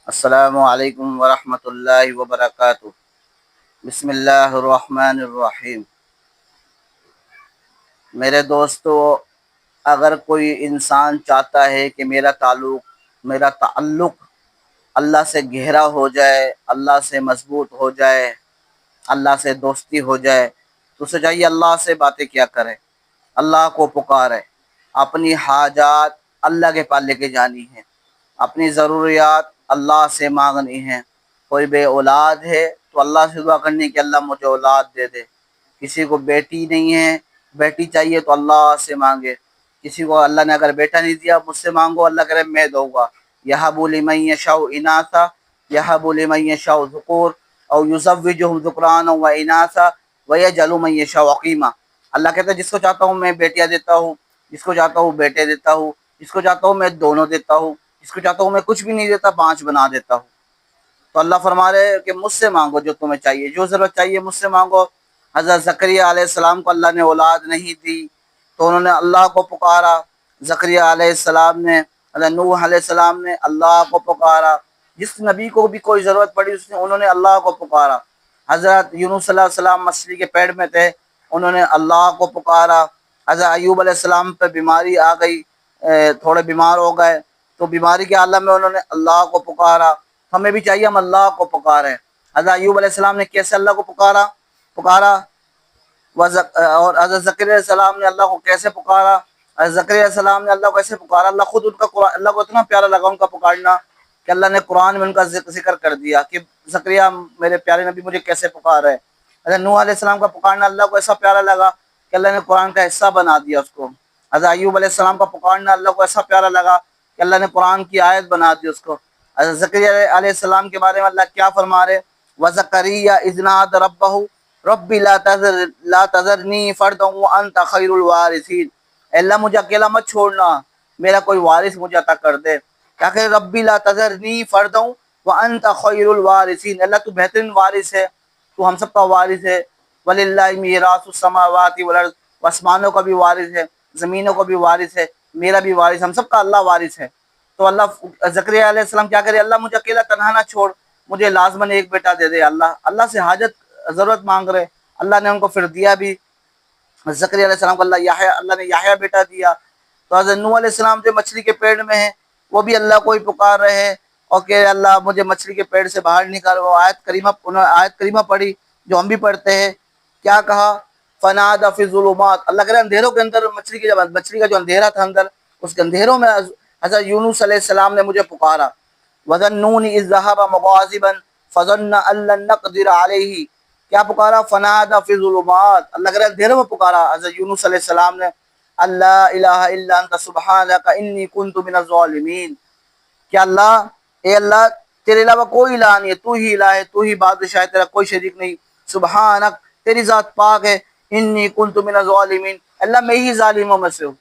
السلام علیکم ورحمۃ اللہ وبرکاتہ۔ بسم اللہ الرحمن الرحیم۔ میرے دوستو، اگر کوئی انسان چاہتا ہے کہ میرا تعلق اللہ سے گہرا ہو جائے، اللہ سے مضبوط ہو جائے، اللہ سے دوستی ہو جائے، تو اسے چاہیے اللہ سے باتیں کیا کرے، اللہ کو پکارے، اپنی حاجات اللہ کے پاس لے کے جانی ہے، اپنی ضروریات اللہ سے مانگنی ہیں۔ کوئی بے اولاد ہے تو اللہ سے دعا کرنی کہ اللہ مجھے اولاد دے دے۔ کسی کو بیٹی نہیں ہے، بیٹی چاہیے تو اللہ سے مانگے۔ کسی کو اللہ نے اگر بیٹا نہیں دیا، مجھ سے مانگو، اللہ کرے میں دوں گا۔ یہب لمن یشاء اناثا یہب لمن یشاء ذکور او یزوجہم ذکرانا و اناثا ویجعل من یشاء عقیما۔ اللہ کہتا ہے جس کو چاہتا ہوں میں بیٹیاں دیتا ہوں، جس کو چاہتا ہوں بیٹے دیتا ہوں، جس کو چاہتا ہوں میں دونوں دیتا ہوں، جس کو چاہتا ہوں میں کچھ بھی نہیں دیتا، 5 بنا دیتا ہوں۔ تو اللہ فرما رہے ہیں کہ مجھ سے مانگو جو تمہیں چاہیے، جو ضرورت چاہیے مجھ سے مانگو۔ حضرت زکریہ علیہ السلام کو اللہ نے اولاد نہیں دی تو انہوں نے اللہ کو پکارا۔ زکریہ علیہ السلام نے، حضرت نوح علیہ السلام نے اللہ کو پکارا۔ جس نبی کو بھی کوئی ضرورت پڑی انہوں نے اللہ کو پکارا۔ حضرت یونس علیہ السلام مچھلی کے پیٹ میں تھے، انہوں نے اللہ کو پکارا۔ حضرت ایوب علیہ السلام پہ بیماری آ گئی، تھوڑے بیمار ہو گئے تو بیماری کے عالم میں انہوں نے اللہ کو پکارا۔ ہمیں بھی چاہیے ہم اللہ کو پکاریں۔ حضرت ایوب علیہ السلام نے کیسے اللہ کو پکارا اور حضرت زکریا علیہ السلام نے اللہ کو کیسے پکارا؟ حضرت زکریا علیہ السلام نے اللہ کو کیسے پکارا؟ اللہ خود ان کا قرآن، اللہ کو اتنا پیارا لگا ان کا پکارنا کہ اللہ نے قرآن میں ان کا ذکر کر دیا کہ زکریا میرے پیارے نبی مجھے کیسے پکار رہے۔ حضرت نوح علیہ السلام کا پکارنا اللہ کو ایسا پیارا لگا کہ اللہ نے قرآن کا حصہ بنا دیا اس کو۔ حضرت ایوب علیہ السلام کا پکارنا اللہ کو ایسا پیارا لگا کہ اللہ نے قرآن کی آیت بنا دی اس کو۔ حضرت زکریا علیہ السلام کے بارے میں اللہ کیا فرما رہے؟ وَزَكَرِيَّا إِذْ نَادَى رَبَّهُ رَبِّ لَا تَذَرْنِي فَرْدًا وَأَنْتَ خَيْرُ الْوَارِثِينَ۔ اے اللہ مجھے اکیلا مت چھوڑنا، میرا کوئی وارث مجھے عطا کر دے۔ کیا کہ ربی لا تذرنی فردا وانت خیر الوارثین، اللہ تو بہترین وارث ہے، تو ہم سب کا وارث ہے۔ وللہ میراث السماوات والارض، آسمانوں کا بھی وارث ہے، زمینوں کا بھی وارث ہے، میرا بھی وارث، ہم سب کا اللہ وارث ہے۔ تو اللہ زکریا علیہ السلام کیا کرے؟ اللہ مجھے اکیلا تنہا نہ چھوڑ، مجھے لازماً ایک بیٹا دے دے۔ اللہ سے حاجت ضرورت مانگ رہے، اللہ نے ان کو پھر دیا بھی۔ زکریا علیہ السلام کو اللہ نے یحییٰ بیٹا دیا۔ تو حضرت نوح علیہ السلام جو مچھلی کے پیڑ میں ہیں وہ بھی اللہ کو ہی پکار رہے ہیں اور کہ اللہ مجھے مچھلی کے پیڑ سے باہر نکال۔ وہ انہوں نے آیت کریمہ پڑھی جو ہم بھی پڑھتے ہیں، کیا کہا؟ فنادى في الظلمات، اللہ کہہ رہے ہیں اندھیروں کے اندر، مچھلی کا جو اندھیرا تھا اندر، اس کے اندھیروں میں حضرت یونس علیہ السلام نے مجھے پکارا۔ وَظَنُّونِ إِذْ ذَهَبَ مُغَاضِبًا فَظَنَّ أَن لَّن نَّقْدِرَ عَلَيْهِ، کیا پکارا؟ فنادى في الظلمات، اللہ کہہ رہے ہیں اندھیروں میں پکارا حضرت یونس علیہ السلام نے، اللہ الہ الا انت سبحانک انی کنت من الظالمین، کہ اللہ، اے اللہ تیرے علاوہ کوئی الہ نہیں ہے، تو ہی الہ ہے، تو ہی بادشاہ ہے، تیرا کوئی شریک نہیں، سبحانک تیری ذات پاک ہے، انی کنت من الظالمین، اللہ میں ہی ظالموں میں سے ہوں،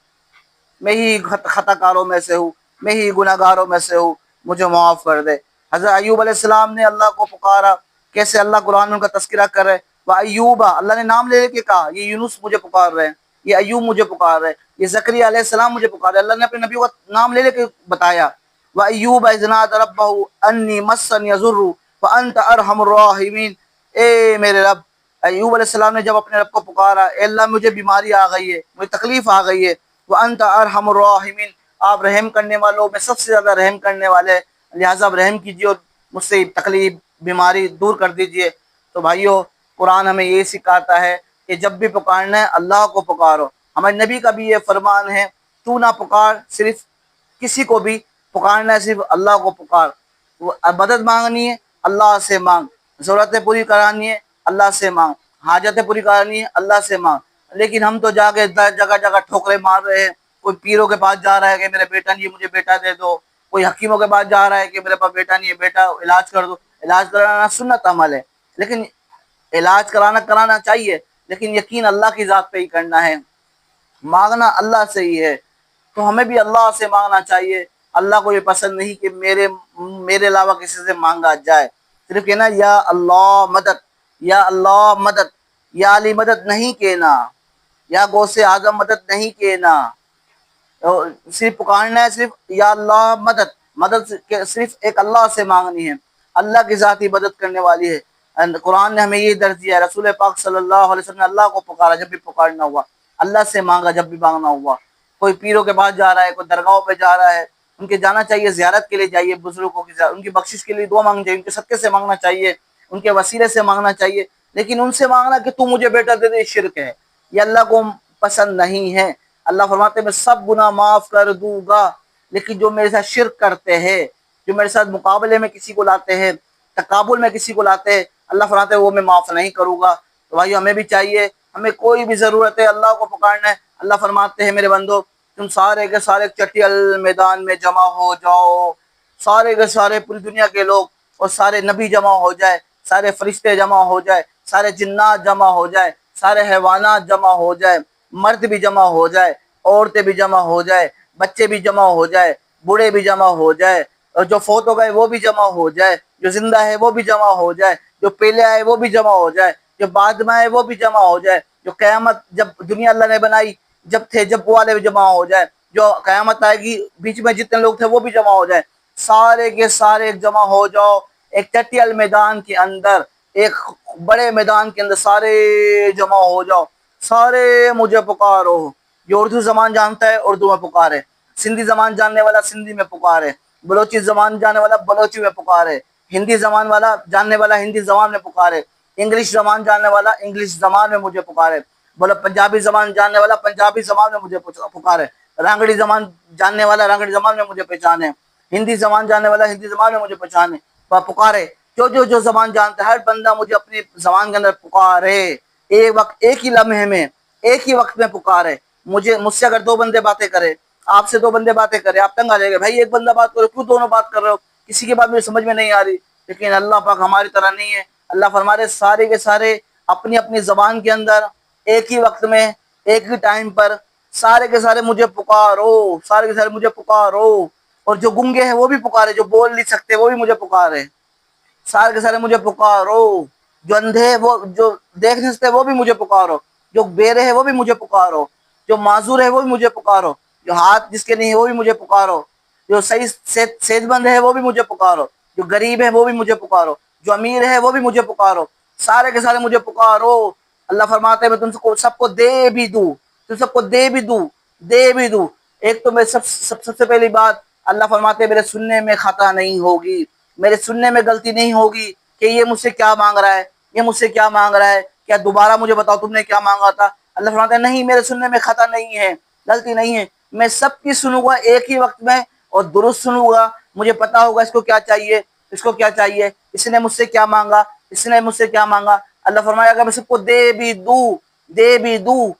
میں ہی خطا کاروں میں سے ہوں، میں ہی گناہ گاروں میں سے ہوں، مجھے معاف کر دے۔ حضرت ایوب علیہ السلام نے اللہ کو پکارا، کیسے اللہ قرآن میں ان کا تذکرہ کر رہے، وَأَيُّوبَ، اللہ نے نام لے کے کہا، یہ یونس مجھے پکار رہے ہیں، یہ ایوب مجھے پکار رہے ہیں، یہ زکریا علیہ السلام مجھے پکار رہے ہیں، اللہ نے اپنے نبیوں کا نام لے کے بتایا۔ وَأَيُّوبَ إِذْ نَادَى رَبَّهُ أَنِّي مَسَّنِيَ الضُّرُّ وَأَنْتَ أَرْحَمُ الرَّاحِمِينَ، اے میرے رب، ایوب علیہ السلام نے جب اپنے رب کو پکارا، اے اللہ مجھے بیماری آ گئی ہے، مجھے تکلیف آ گئی ہے، وَأَنْتَ أَرْحَمُ الرَّاحِمِينَ، آپ رحم کرنے والوں میں سب سے زیادہ رحم کرنے والے، لہٰذا آپ رحم کیجیے اور مجھ سے تکلیف بیماری دور کر دیجیے۔ تو بھائیو، قرآن ہمیں یہ سکھاتا ہے کہ جب بھی پکارنا ہے اللہ کو پکارو۔ ہمارے نبی کا بھی یہ فرمان ہے، تو نہ پکار صرف کسی کو بھی، پکارنا ہے صرف اللہ کو پکار۔ مدد مانگنی ہے اللہ سے مانگ، ضرورتیں پوری کرانی ہے اللہ سے مانگ، حاجتیں پوری کرانی ہے اللہ سے مانگ۔ لیکن ہم تو جا کے جگہ جگہ ٹھوکرے مار رہے ہیں، کوئی پیروں کے پاس جا رہا ہے کہ میرے بیٹا نہیں ہے مجھے بیٹا دے دو، کوئی حکیموں کے پاس جا رہا ہے کہ میرے پاس بیٹا نہیں ہے، بیٹا علاج کر دو۔ علاج کرانا سنت عمل ہے، لیکن علاج کرانا چاہیے، لیکن یقین اللہ کی ذات پہ ہی کرنا ہے، مانگنا اللہ سے ہی ہے۔ تو ہمیں بھی اللہ سے مانگنا چاہیے۔ اللہ کو یہ پسند نہیں کہ میرے علاوہ کسی سے مانگا جائے، صرف کہنا یا اللہ مدد، یا اللہ مدد، یا علی مدد نہیں کہنا، یا غوث اعظم مدد نہیں کہنا، صرف پکارنا ہے صرف یا اللہ مدد، مدد صرف ایک اللہ سے مانگنی ہے، اللہ کی ذاتی مدد کرنے والی ہے۔ قرآن نے ہمیں یہ درس دیا ہے، رسول پاک صلی اللہ علیہ وسلم نے اللہ کو پکارا جب بھی پکارنا ہوا، اللہ سے مانگا جب بھی مانگنا ہوا۔ کوئی پیروں کے پاس جا رہا ہے، کوئی درگاہوں پہ جا رہا ہے، ان کے جانا چاہیے، زیارت کے لیے جائیے، بزرگوں کی ان کی بخشش کے لیے دعا مانگنی چاہیے، ان کے صدقے سے مانگنا چاہیے، ان کے وسیلے سے مانگنا چاہیے۔ لیکن ان سے مانگنا کہ تو مجھے بیٹا دے دے، یہ شرک ہے، یہ اللہ کو پسند نہیں ہے۔ اللہ فرماتے ہیں میں سب گناہ معاف کر دوں گا، لیکن جو میرے ساتھ شرک کرتے ہیں، جو میرے ساتھ مقابلے میں کسی کو لاتے ہیں، تقابل میں کسی کو لاتے ہیں، اللہ فرماتے ہیں وہ میں معاف نہیں کروں گا۔ تو بھائی ہمیں بھی چاہیے، ہمیں کوئی بھی ضرورت ہے اللہ کو پکارنا ہے۔ اللہ فرماتے ہیں میرے بندو تم سارے کے سارے چٹیل میدان میں جمع ہو جاؤ، سارے کے سارے پوری دنیا کے لوگ اور سارے نبی جمع ہو جائے، سارے فرشتے جمع ہو جائے، سارے جنات جمع ہو جائے، سارے حیوانات جمع ہو جائے، مرد بھی جمع ہو جائے، عورتیں بھی جمع ہو جائے، بچے بھی جمع ہو جائے، بوڑھے بھی جمع ہو جائے، اور جو فوت ہو گئے وہ بھی جمع ہو جائے، جو زندہ ہے وہ بھی جمع ہو جائے، جو پہلے آئے وہ بھی جمع ہو جائے، جو بعد میں آئے وہ بھی جمع ہو جائے، جو قیامت جب دنیا اللہ نے بنائی جب تھے جب والے بھی جمع ہو جائے، جو قیامت آئے گی بیچ میں جتنے لوگ تھے وہ بھی جمع ہو جائے، سارے کے سارے جمع ہو جاؤ ایک چٹیل میدان کے اندر، ایک بڑے میدان کے اندر سارے جمع ہو جاؤ، سارے مجھے پکارو۔ جو اردو زبان جانتا ہے اردو میں پکارے، سندھی زبان جاننے والا سندھی میں پکارے، بلوچی زبان جاننے والا بلوچی میں پکارے، ہندی زبان والا جاننے والا ہندی زبان میں پکارے، انگلش زبان جاننے والا انگلش زبان میں مجھے پکارے، بولو پنجابی زبان جاننے والا پنجابی زبان میں مجھے پکارے، رانگڑی زبان جاننے والا رانگڑی زبان میں مجھے پہچانے، ہندی زبان جاننے والا ہندی زبان میں مجھے پہچانے پکارے۔ جو زبان جانتا ہے ہر بندہ مجھے اپنی زبان کے اندر پکارے، ایک وقت ایک ہی لمحے میں ایک ہی وقت میں پکارے۔ مجھ سے اگر دو بندے باتیں کرے، آپ سے دو بندے باتیں کرے، آپ تنگ آ جائے گا، بھائی ایک بندہ بات کرو کیوں دونوں بات کر رہے ہو، کسی کی بات مجھے سمجھ میں نہیں آ رہی۔ لیکن اللہ پاک ہماری طرح نہیں ہے، اللہ فرمارے سارے کے سارے اپنی اپنی زبان کے اندر ایک ہی وقت میں ایک ہی ٹائم پر سارے کے سارے مجھے پکارو، سارے کے سارے مجھے پکارو۔ اور جو گنگے ہیں وہ بھی پکارے، جو بول نہیں سکتے وہ بھی مجھے پکارے، سارے کے سارے مجھے پکارو۔ جو اندھے ہیں وہ جو دیکھ نہیں سکتے وہ بھی مجھے پکارو، جو بہرے ہیں وہ بھی مجھے پکارو، جو معذور ہے وہ بھی مجھے پکارو، جو ہاتھ جس کے نہیں ہے وہ بھی مجھے پکارو، جو صحیح صحت مند ہے وہ بھی مجھے پکارو، جو غریب ہے وہ بھی مجھے پکارو، جو امیر ہے وہ بھی مجھے پکارو، سارے کے سارے مجھے پکارو۔ اللہ فرماتے ہیں میں تم سب کو دے بھی دوں، تم سب کو دے بھی دوں۔ ایک تو میں سب سے پہلی بات اللہ فرماتے ہیں میرے سننے میں خطا نہیں ہوگی، میرے سننے میں غلطی نہیں ہوگی کہ یہ مجھ سے کیا مانگ رہا ہے، یہ مجھ سے کیا مانگ رہا ہے، کیا دوبارہ مجھے بتاؤ تم نے کیا مانگا تھا۔ اللہ فرماتے ہیں نہیں، میرے سننے میں خطا نہیں ہے، غلطی نہیں ہے، میں سب کی سنوں گا ایک ہی وقت میں اور درست سنوں گا، مجھے پتا ہوگا اس کو کیا چاہیے، اس کو کیا چاہیے، اس نے مجھ سے کیا مانگا، اس نے مجھ سے کیا مانگا۔ اللہ فرمایا اگر میں سب کو دے بھی دوں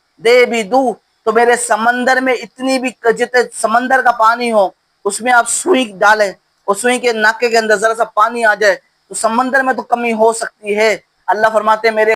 تو میرے سمندر میں اتنی بھی جتنے سمندر کا پانی ہو اس میں آپ سوئی ڈالیں اور سوئی کے ناکے کے اندر ذرا سا پانی آ جائے تو سمندر میں تو کمی ہو سکتی ہے۔ اللہ فرماتے ہیں میرے